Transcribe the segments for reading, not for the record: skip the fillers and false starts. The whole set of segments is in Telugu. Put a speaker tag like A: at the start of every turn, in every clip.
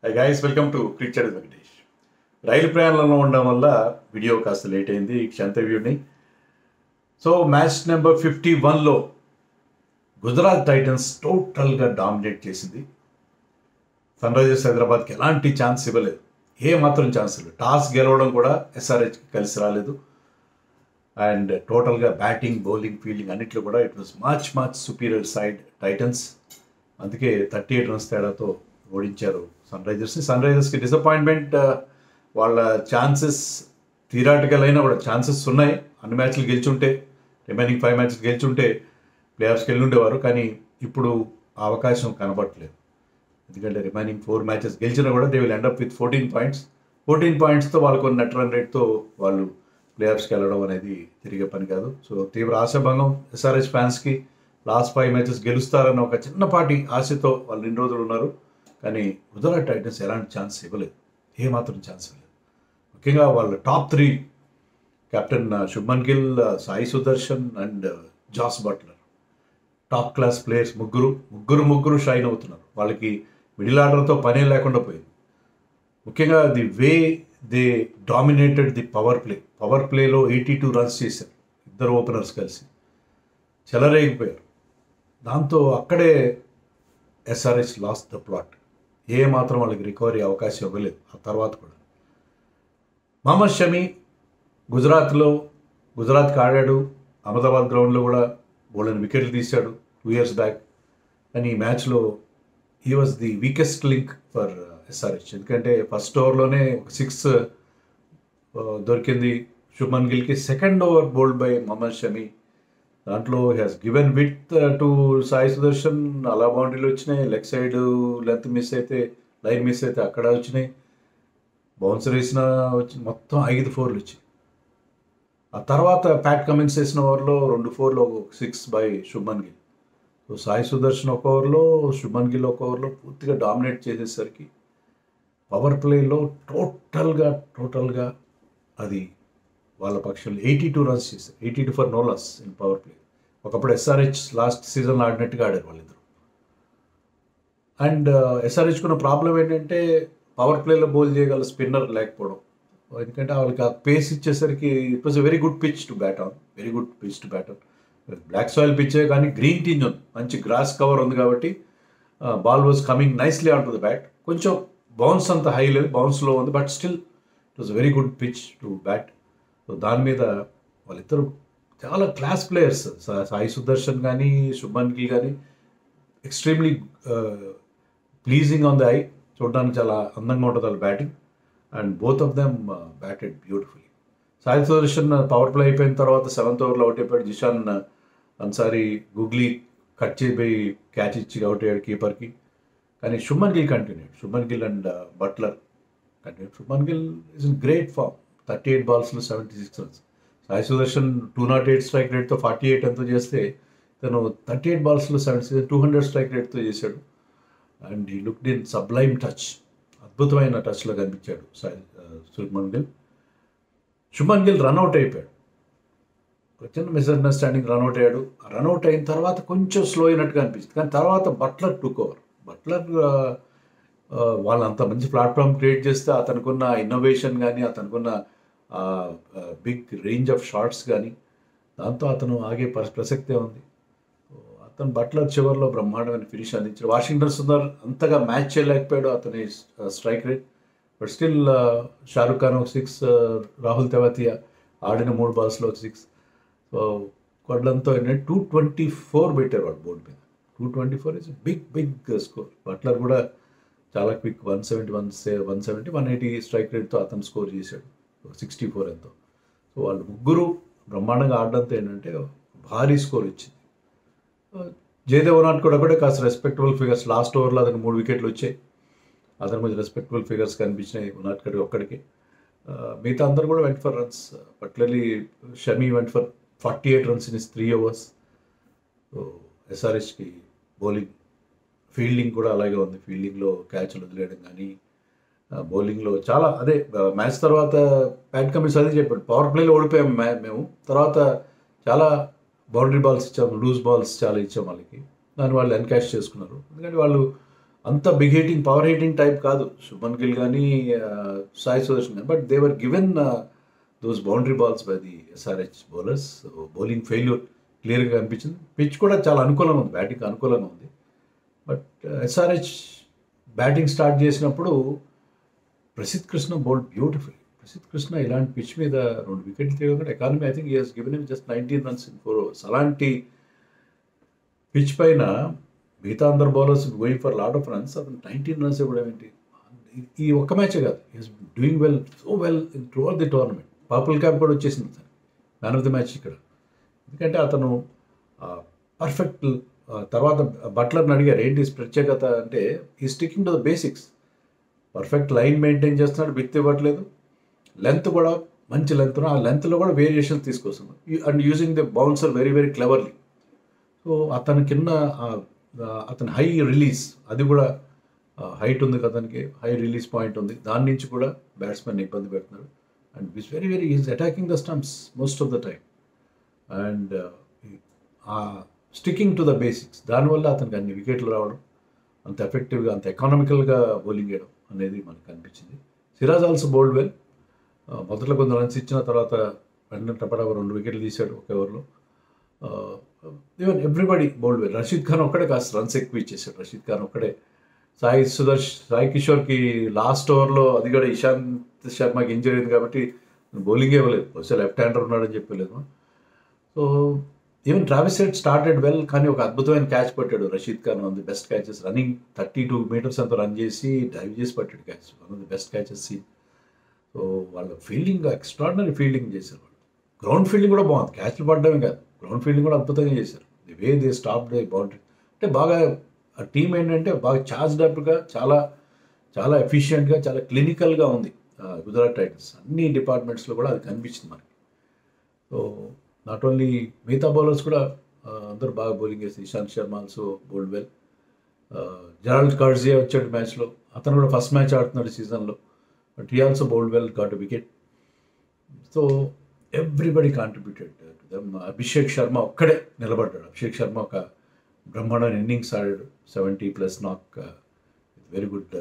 A: High guys, welcome to cricket Venkatesh. రైలు ప్రయాణంలో ఉండడం వల్ల వీడియో కాస్త లేట్ అయింది. క్షంత వ్యూని. సో మ్యాచ్ నెంబర్ 51లో గుజరాత్ టైటన్స్ టోటల్గా డామినేట్ చేసింది. సన్ రైజర్స్ హైదరాబాద్కి ఎలాంటి ఛాన్స్ ఇవ్వలేదు, ఏ మాత్రం ఛాన్స్ ఇవ్వలేదు. టాస్ గెలవడం కూడా ఎస్ఆర్హెచ్కి కలిసి రాలేదు. అండ్ టోటల్గా బ్యాటింగ్, బౌలింగ్, ఫీల్డింగ్ అన్నిట్లో కూడా it was much superior side titans. అందుకే 38 రన్స్ తేడాతో ఓడించారు సన్ రైజర్స్ని. సన్ రైజర్స్కి డిసప్పాయింట్మెంట్. వాళ్ళ ఛాన్సెస్ థియరాటికల్ అయినా కూడా ఛాన్సెస్ ఉన్నాయి. అన్ని మ్యాచ్లు గెలిచుంటే, రిమైనింగ్ 5 మ్యాచ్లు గెలిచుంటే ప్లే ఆఫ్స్కి వెళ్ళి ఉండేవారు. కానీ ఇప్పుడు ఆ అవకాశం కనబడట్లేదు. ఎందుకంటే రిమైనింగ్ 4 మ్యాచెస్ గెలిచినా కూడా they will end up with 14 points. 14 పాయింట్స్తో వాళ్ళకు నెట్ రన్ రేట్తో వాళ్ళు ప్లే ఆఫ్స్కి వెళ్ళడం అనేది తిరిగే పని కాదు. సో తీవ్ర ఆశాభంగం ఎస్ఆర్హెచ్ ఫ్యాన్స్కి. లాస్ట్ 5 మ్యాచెస్ గెలుస్తారన్న ఒక చిన్నపాటి ఆశతో వాళ్ళు 2 రోజులు ఉన్నారు. కానీ గుజరాత్ టైటన్స్ ఎలాంటి ఛాన్స్ ఇవ్వలేదు, ఏమాత్రం ఛాన్స్ ఇవ్వలేదు. ముఖ్యంగా వాళ్ళ top 3 captain Shubman Gill, Sai Sudharsan and Jos Buttler, top class players. ముగ్గురు షైన్ అవుతున్నారు. వాళ్ళకి మిడిల్ ఆర్డర్తో పనే లేకుండా పోయింది. ముఖ్యంగా the way they dominated the power ప్లేలో 82 రన్స్ చేశారు ఇద్దరు ఓపెనర్స్ కలిసి. చెలరేగిపోయారు. దాంతో అక్కడే ఎస్ఆర్హెచ్ లాస్ట్ ద ప్లాట్. ఏ మాత్రం వాళ్ళకి రికవరీ అవకాశం ఇవ్వలేదు. ఆ తర్వాత కూడా మహమ్మద్ షమి గుజరాత్కి ఆడాడు. అహ్మదాబాద్ గ్రౌండ్లో కూడా బోల్డెన్ వికెట్లు తీశాడు 2 years బ్యాక్. కానీ ఈ మ్యాచ్లో he was the weakest link for SRH. ఎందుకంటే ఫస్ట్ ఓవర్లోనే 6 దొరికింది శుభ్మన్ గిల్కి. Second over bowled by Mohammed Shami. దాంట్లో has given with to Sai Sudharsan. అలా బౌండరీలు వచ్చినాయి. లెగ్ సైడ్ లెంత్ మిస్ అయితే, లైన్ మిస్ అయితే అక్కడ వచ్చినాయి. బౌన్సర్ వేసిన మొత్తం 5 4లు వచ్చాయి. ఆ తర్వాత ప్యాట్ కమిన్స్ వేసిన ఓవర్లో 2 4లు 6 బై శుభ్మన్ గిల్. సో సాయి సుదర్శన్ ఒక ఓవర్లో, శుభ్మన్ గిల్ ఒక ఓవర్లో పూర్తిగా డామినేట్ చేసేసరికి పవర్ ప్లేలో టోటల్గా అది వాళ్ళ పక్షంలో 82 రన్స్ చేశారు. 82 for no loss in power play. ఒకప్పుడు ఎస్ఆర్హెచ్ లాస్ట్ సీజన్లో ఆడినట్టుగా ఆడారు వాళ్ళిద్దరు. అండ్ ఎస్ఆర్హెచ్కున్న ప్రాబ్లం ఏంటంటే పవర్ ప్లేలో బౌల్ చేయగల స్పిన్నర్ లేకపోవడం. ఎందుకంటే వాళ్ళకి ఆ పేస్ ఇచ్చేసరికి it was a very good pitch to bat on. Black soil పిచ్చే కానీ గ్రీన్ టింజ్ ఉంది, మంచి గ్రాస్ కవర్ ఉంది కాబట్టి ball was coming nicely on to the bat. కొంచెం బౌన్స్ అంత హై లేదు, బౌన్స్లో ఉంది, but still it was very good pitch to bat. So దాని మీద వాళ్ళిద్దరు చాలా క్లాస్ ప్లేయర్స్. సాయి సుదర్శన్ కానీ శుభ్మన్ గిల్ కానీ extremely pleasing on the eye. చూడడానికి చాలా అందంగా ఉంటుంది వాళ్ళ batting. And both of them batted beautifully. Sai Sudharsan power play అయిపోయిన తర్వాత 7th ఓవర్లో అవుట్ అయిపోయాడు. జిషాన్ అన్సారీ గూగ్లీ కట్ చేయిపోయి క్యాచ్ ఇచ్చి అవుట్ అయ్యాడు కీపర్కి. కానీ Shubman Gill continued. Shubman Gill and Buttler continued. Shubman Gill is in great form. 38 బాల్స్లో 76 రన్స్. సాయి సుదర్శన్ 208 స్ట్రైక్ రేట్తో 48 ఎంతో చేస్తే తను 38 బాల్స్లో 76, 200 స్ట్రైక్ రేట్తో చేశాడు. అండ్ ఈ లుక్డ్ ఇన్ సబ్లైమ్ టచ్. అద్భుతమైన టచ్లో కనిపించాడు శుభ్మన్ గిల్. శుభ్మన్ గిల్ రన్అట్ అయిపోయాడు. ఒక చిన్న మిస్అండర్స్టాండింగ్ రన్అట్ అయ్యాడు. రన్అట్ అయిన తర్వాత కొంచెం స్లో అయినట్టుగా అనిపించింది. కానీ తర్వాత బట్లర్ టుక్ ఓవర్. బట్లర్ వాళ్ళు అంత మంచి ప్లాట్ఫామ్ క్రియేట్ చేస్తే అతనుకున్న ఇన్నోవేషన్ కానీ, అతనుకున్న బిగ్ రేంజ్ ఆఫ్ షాట్స్ కానీ, దాంతో అతను ఆగే ప్రసక్తే ఉంది. అతను బట్లర్ చివరిలో బ్రహ్మాండమైన ఫినిష్ అందించాడు. వాషింగ్టన్ సుందర్ అంతగా మ్యాచ్ చేయలేకపోయాడు అతని strike rate. But still Shahrukh Khan ఒక 6, రాహుల్ తెవాతియా ఆడిన 3 బాల్స్లో ఒక 6. సో కొడ్లంతో ఏంటంటే 224 పెట్టారు వాడు బోర్డు మీద. 224 ఇస్ బిగ్ స్కోర్. బట్లర్ కూడా చాలా క్విక్ 170, 180 స్ట్రైక్ రేట్తో అతను స్కోర్ చేశాడు. 64 ఎంతో. సో వాళ్ళు ముగ్గురు బ్రహ్మాండంగా ఆడడంతో ఏంటంటే భారీ స్కోర్ ఇచ్చింది. జయదేవ్ ఉనాట్ కూడా కాస్త రెస్పెక్టబుల్ ఫిగర్స్. లాస్ట్ ఓవర్లో అతనికి 3 వికెట్లు వచ్చాయి. అతని కొంచెం రెస్పెక్టబుల్ ఫిగర్స్ కనిపించినాయి ఉనాట్ ఒక్కడికి. మిగతా అందరూ కూడా went for runs. Particularly Shami went for 48 runs in 3 overs. So ఎస్ఆర్హెచ్కి బౌలింగ్, ఫీల్డింగ్ కూడా అలాగే ఉంది. ఫీల్డింగ్లో క్యాచ్లు వదిలేయడం కానీ, బౌలింగ్లో చాలా అదే. మ్యాచ్ తర్వాత ప్యాట్ కమిన్స్ అదే చెప్పాడు, పవర్ ప్లేలో ఓడిపోయాం మేము. తర్వాత చాలా బౌండరీ బాల్స్ ఇచ్చాము, లూజ్ బాల్స్ చాలా ఇచ్చాము వాళ్ళకి. దాన్ని వాళ్ళు ఎన్కాష్ చేసుకున్నారు. ఎందుకంటే వాళ్ళు అంత big hitting power hitting type కాదు శుభన్ గిల్ కానీ సాయి సుదర్శన్ కానీ, but they were given those boundary balls by the SRH bowlers. Bowling failure క్లియర్గా కనిపించింది. పిచ్ కూడా చాలా అనుకూలంగా ఉంది, బ్యాటింగ్ అనుకూలంగా ఉంది. బట్ ఎస్ఆర్హెచ్ బ్యాటింగ్ స్టార్ట్ చేసినప్పుడు ప్రసిద్ధ్ కృష్ణ బౌల్డ్ బ్యూటిఫుల్. ప్రసిద్ధ్ కృష్ణ ఇలాంటి పిచ్ మీద 2 వికెట్లు తీయకుండా economy I think he has given him just 19 runs in 4 overs. అలాంటి పిచ్ పైన మిగతా అందరు bowlers going for lot of runs, అతను 19 runs ఇవ్వడం ఏంటి? ఈ ఒక్క మ్యాచే కాదు, is doing well, so well in through all the tournament. Purple cap కూడా వచ్చేసింది అతను, మ్యాన్ ఆఫ్ ది మ్యాచ్ ఇక్కడ. ఎందుకంటే అతను పర్ఫెక్ట్. తర్వాత బట్లర్ని అడిగారు ఏంటి ప్రత్యేకత అంటే, ఈ sticking to the basics. Perfect line maintain చేస్తున్నాడు, విత్ ఇవ్వట్లేదు, లెంత్ కూడా మంచి లెంత్, ఆ లెంత్లో కూడా వేరియేషన్ తీసుకొస్తున్నాడు, and using the bouncer very very cleverly. So అతని కింద అతని హై రిలీజ్, అది కూడా హైట్ ఉంది అతనికి, హై రిలీజ్ పాయింట్ ఉంది, దాని నుంచి కూడా బ్యాట్స్మెన్ ఇబ్బంది పెడుతున్నాడు. And it's very very is attacking the stumps most of the time. And sticking to the basics, దానివల్ల అతనికి అన్ని వికెట్లు రావడం, అంత ఎఫెక్టివ్గా అంత ఎకానమికల్గా బౌలింగ్ చేయడం అనేది మనకు కనిపించింది. Siraj also bowled well. మొదట్లో కొంత రన్స్ ఇచ్చిన తర్వాత వెంటనే టపడా 2 వికెట్లు తీశాడు ఒక ఓవర్లో. Even everybody bowled well. Rashid Khan ఒక్కడే కాస్త రన్స్ ఎక్కువ ఇచ్చేసాడు. రషీద్ ఖాన్ ఒక్కడే. సాయి కిషోర్కి లాస్ట్ ఓవర్లో, అది కూడా ఇషాంత్ శర్మకి ఇంజరీ అయింది కాబట్టి బౌలింగ్ ఇవ్వలేదు, బహుశా లెఫ్ట్ హ్యాండర్ ఉన్నాడని చెప్పలేదు. So even Travis Head started well, కానీ ఒక అద్భుతమైన క్యాచ్ పట్టాడు Rashid Khan. One the best catches, running 32 meters అంతా రన్ చేసి డైవ్ చేసి పట్టాడు catch. One of the best catches seen. So వాళ్ళ ఫీల్డింగ్ ఎక్స్ట్రాడినరీ ఫీల్డింగ్ చేశారు వాళ్ళు. గ్రౌండ్ ఫీల్డింగ్ కూడా బాగుంది, క్యాచ్లు పడడమే కాదు, గ్రౌండ్ ఫీల్డింగ్ కూడా అద్భుతంగా చేశారు. The way they stop they boundary అంటే బాగా, ఆ టీం ఏంటంటే బాగా చార్జ్డ్ అప్గా, చాలా చాలా ఎఫిషియెంట్గా, చాలా క్లినికల్గా ఉంది గుజరాత్ టైటన్స్. అన్ని డిపార్ట్మెంట్స్లో కూడా అది కనిపించింది మనకి. సో నాట్ ఓన్లీ మిగతా బౌలర్స్ కూడా అందరూ బాగా బౌలింగ్ చేస్తారు. Ishant Sharma also bowled well. Gerald Coetzee వచ్చాడు మ్యాచ్లో, అతను కూడా ఫస్ట్ మ్యాచ్ ఆడుతున్నాడు సీజన్లో, but he also bowled well, got a wicket. So everybody contributed to them. Abhishek Sharma ఒక్కడే నిలబడ్డాడు. అభిషేక్ శర్మ ఒక బ్రహ్మాండమైన ఇన్నింగ్స్ ఆడాడు, 70+ నాక్, very good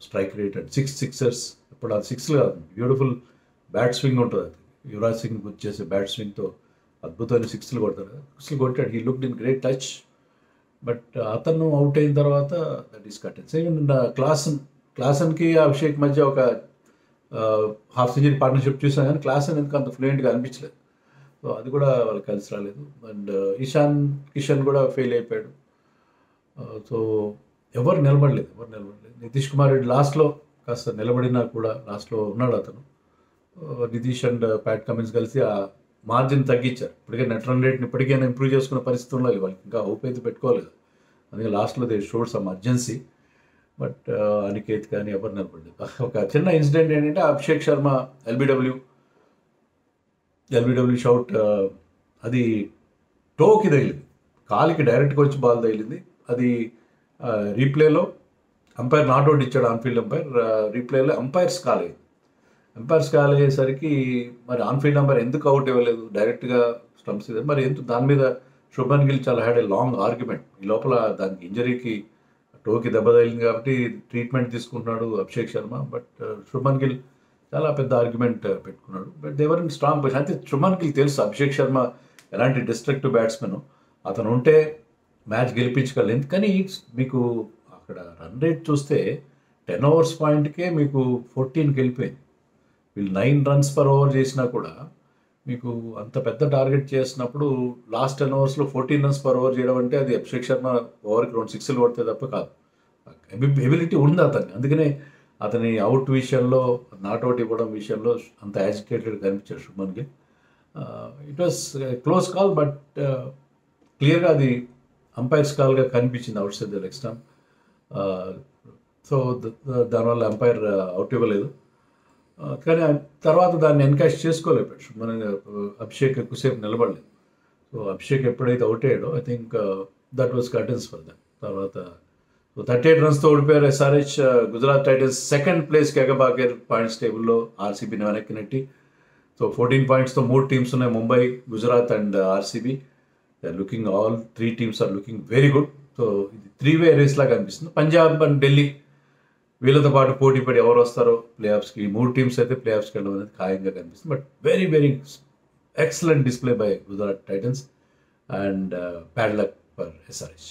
A: strike rate and 6 sixers. ఇప్పుడు అది 6 కాదు, బ్యూటిఫుల్ బ్యాట్ స్వింగ్ ఉంటుంది. అది యువరాజ్ సింగ్ వచ్చేసే బ్యాట్ స్వింగ్తో అద్భుతమైన 6లు కొడతాడు. 6లు కొట్టాడు, he looked in great touch. But అతను అవుట్ అయిన తర్వాత దట్ ఈస్ కటెన్. ఈవెన్ క్లాసన్కి అభిషేక్ మధ్య ఒక హాఫ్ సెంచరీ పార్ట్నర్షిప్ చూసాం, కానీ క్లాసన్ ఎందుకు అంత ఫ్లూయెంట్గా అనిపించలేదు. సో అది కూడా వాళ్ళకి కలిసి రాలేదు. అండ్ ఇషాన్ కిషన్ కూడా ఫెయిల్ అయిపోయాడు. సో ఎవరు నిలబడలేదు. నితీష్ కుమార్ రెడ్డి లాస్ట్లో కాస్త నిలబడినా కూడా లాస్ట్లో ఉన్నాడు అతను. నితీష్ అండ్ ప్యాట్ కమిన్స్ కలిసి ఆ మార్జిన్ తగ్గించారు. ఇప్పటికే నెట్ రన్ రేట్ని ఇప్పటికైనా ఇంప్రూవ్ చేసుకునే పరిస్థితి ఉండాలి వాళ్ళకి, ఇంకా హోప్ అయితే పెట్టుకోలేదు. అందుకే లాస్ట్లో they showed some urgency. But Aniket కానీ ఎవరు నిలబడలేదు. ఒక చిన్న ఇన్సిడెంట్ ఏంటంటే, అభిషేక్ శర్మ ఎల్బిడబ్ల్యూ షౌట్, అది టోకి తగిలింది, కాలికి డైరెక్ట్గా వచ్చి బాల్ తగిలింది. అది రీప్లేలో అంపైర్ నాట్అవుట్ ఇచ్చాడు, ఆన్ఫీల్డ్ అంపైర్. రీప్లేలో అంపైర్స్ కాలేసరికి మరి ఆన్ఫీల్డ్ అంపైర్ ఎందుకు అవుట్ ఇవ్వలేదు, డైరెక్ట్గా స్టంప్స్ ఇది మరి ఎందుకు, దాని మీద శుభన్ గిల్ చాలా హ్యాడ్ ఏ లాంగ్ ఆర్గ్యుమెంట్. ఈ లోపల దానికి ఇంజరీకి టోకి దెబ్బ తగిలింది కాబట్టి ట్రీట్మెంట్ తీసుకుంటున్నాడు అభిషేక్ శర్మ. బట్ శుభన్ గిల్ చాలా పెద్ద ఆర్గ్యుమెంట్ పెట్టుకున్నాడు. But they're in strong position. అయితే శుభన్ గిల్ తెలుసు అభిషేక్ శర్మ ఎలాంటి డిస్ట్రక్టివ్ బ్యాట్స్మెన్, అతను ఉంటే మ్యాచ్ గెలిపించగలరు. ఎందుకని మీకు అక్కడ రన్ రేట్ చూస్తే 10 overs పాయింట్కే మీకు 14కి వెళ్ళిపోయింది. వీళ్ళు 9 runs per over చేసినా కూడా మీకు అంత పెద్ద టార్గెట్ చేసినప్పుడు last 10 overs 14 runs per over చేయడం అంటే అది అభిషేక్ శర్మ ఓవర్కి 2 6లు కొడితే తప్ప కాదు. ఎబిలిటీ ఉంది అతన్ని. అందుకనే అతని అవుట్ విషయంలో, నాట్అవుట్ ఇవ్వడం విషయంలో అంత యాజిటేటెడ్ కనిపించాడు Shubman Gill. It was close call, but క్లియర్గా అది అంపైర్స్ కాల్గా కనిపించింది out side the leg stump. So దానివల్ల అంపైర్ అవుట్ ఇవ్వలేదు. కానీ తర్వాత దాన్ని ఎన్కాష్ చేసుకోలేపాడు మన అభిషేక్, ఎక్కువసేపు నిలబడలేదు. సో అభిషేక్ ఎప్పుడైతే అవుట్ అయ్యాడో I think that was curtains for that. తర్వాత 38 runsతో ఓడిపోయారు ఎస్ఆర్హెచ్. గుజరాత్ టైటన్స్ సెకండ్ ప్లేస్కి ఎగబాగారు పాయింట్స్ టేబుల్లో, ఆర్సీబీని వెనక్కి నెట్టి. సో 14 pointsతో 3 teams ఉన్నాయి, Mumbai, Gujarat and RCB. They are looking, all 3 teams are looking very good. So ఇది 3-way రేస్ లాగా అనిపిస్తుంది. పంజాబ్ అండ్ ఢిల్లీ వీళ్ళతో పాటు పోటీ పడి ఎవరు వస్తారో ప్లే ఆఫ్స్కి, ఈ 3 టీమ్స్ అయితే ప్లే ఆఫ్స్కి వెళ్ళడం అనేది ఖాయంగా కనిపిస్తుంది. But very very excellent display by Gujarat Titans and bad luck for SRH.